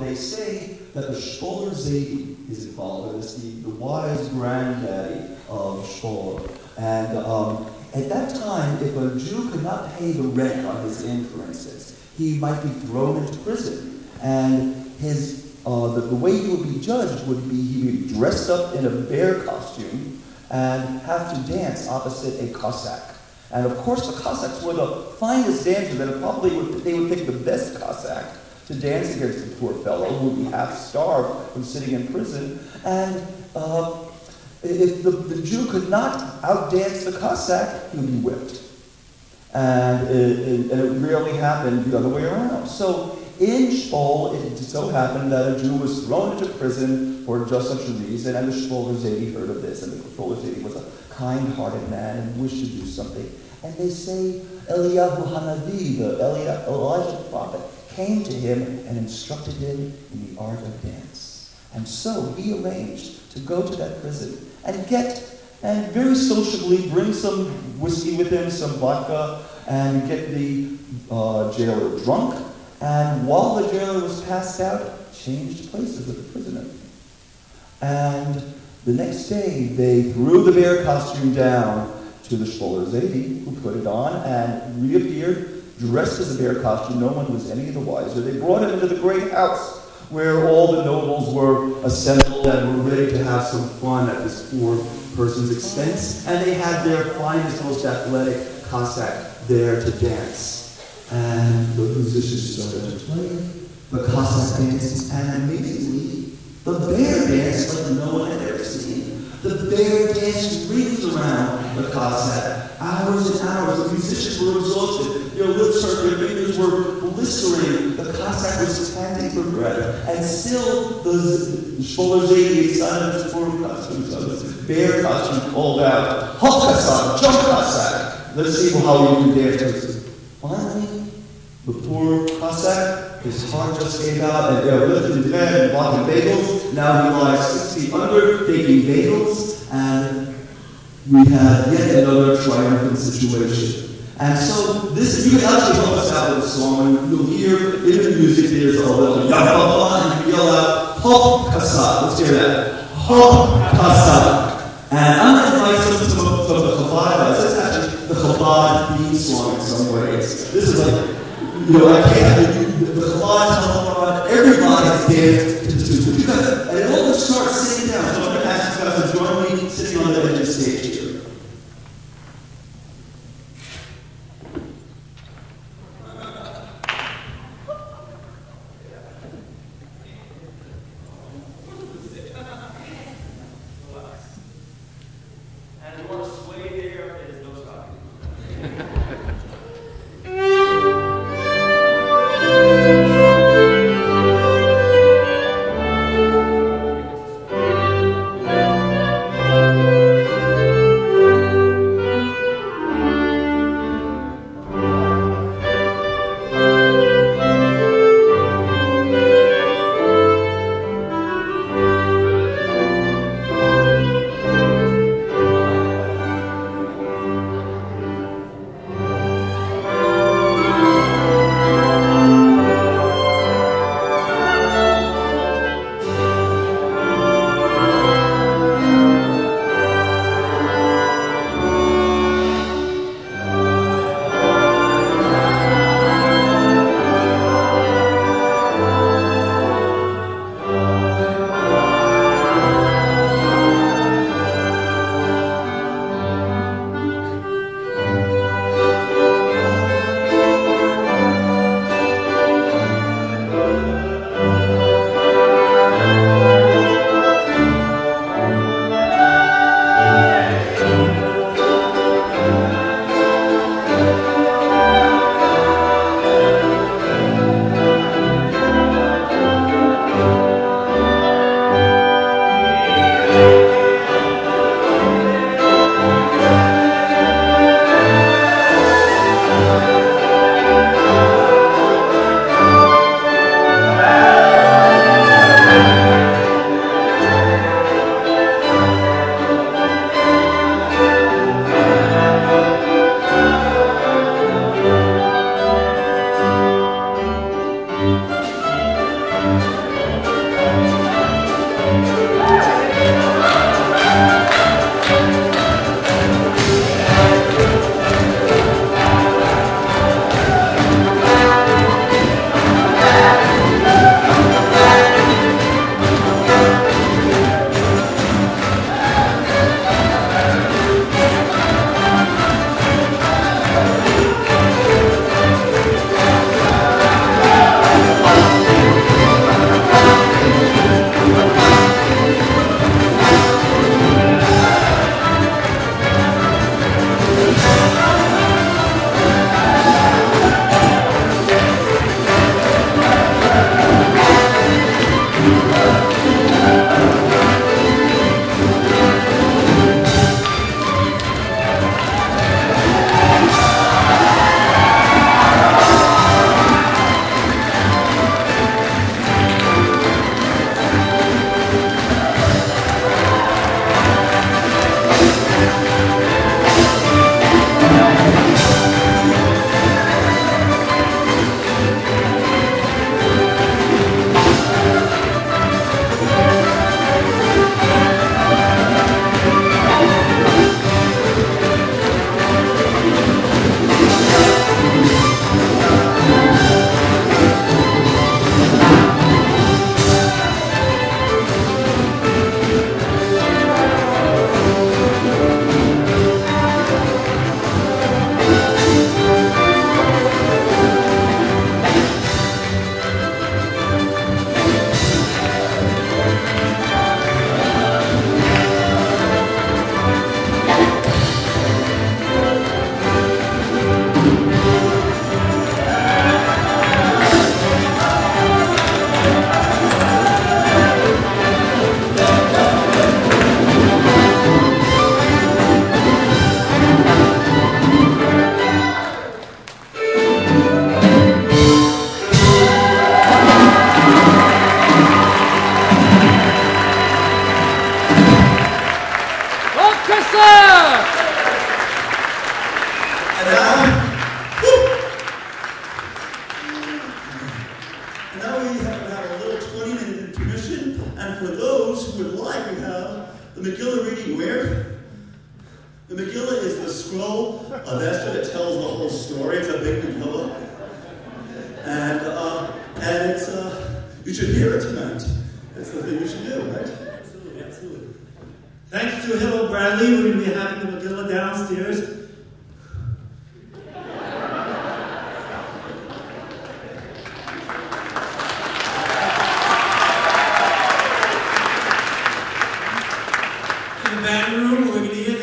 They say that the Shpoler Zaydi is involved. It is the wise granddaddy of Shpoler. And at that time, if a Jew could not pay the rent on his inn, for instance, he might be thrown into prison. And the way he would be judged would be he would be dressed up in a bear costume and have to dance opposite a Cossack. And of course, the Cossacks were the finest dancers, and they would pick the best Cossack to dance against the poor fellow who would be half starved from sitting in prison. And if the Jew could not outdance the Cossack, he would be whipped. And it rarely happened the other way around. So in Shpol, it so happened that a Jew was thrown into prison for just such a reason, and the Shpoler Zaydi heard of this, and the Shpoler Zaydi was a kind-hearted man and wished to do something. And they say Eliyahu Hanavi, Elijah the prophet, came to him and instructed him in the art of dance. And so he arranged to go to that prison and very sociably bring some whiskey with him, some vodka, and get the jailer drunk. And while the jailer was passed out, changed places with the prisoner. And the next day, they threw the bear costume down to the Shpoler Zaydi, who put it on and reappeared dressed as a bear costume. No one was any the wiser. They brought him into the great house where all the nobles were assembled and were ready to have some fun at this poor person's expense. And they had their finest, most athletic Cossack there to dance. And the musicians started to play the Cossack dances, and amazingly, the bear danced like no one had ever seen. The bear danced rings around the Cossack, hours and hours. The musicians were exhausted. Their lips hurt, their fingers were blistering. The Cossack was panting for breath. And still, the Shpoler Zaydi, inside of his poor costume, so this bear costume, called out, "Halt, Cossack! Jump, Cossack! Let's see how you can dance." Finally, the poor Cossack, his heart just gave out, and they were lifted in bed and walking bagels. Now he lies 6 feet under, baking bagels, and we had yet another triumphant situation. And so this, you can actually help us out with the song, and you'll hear in the music there's a little yabba, and you yell out, "Hop Cossack." Let's hear that. Hop Cossack. And I'm going to invite some of the Chabad. That's actually the Chabad theme song in some ways. This is like, I can't, the Chabad, everybody's danced to the tune. And it all starts sitting down. So I'm going to ask you guys to join me sitting on the edge of the stage here. And now we have a little 20-minute intermission, and for those who would like, we have the Megillah reading where? The Megillah is the scroll of Esther that tells the whole story. It's a big Megillah. And it's, you should hear it tonight. It's the thing you should do, right? Absolutely, absolutely. Thanks to Hillel Bradley, we're going to be having the Megillah downstairs. In the band room, we're going to hear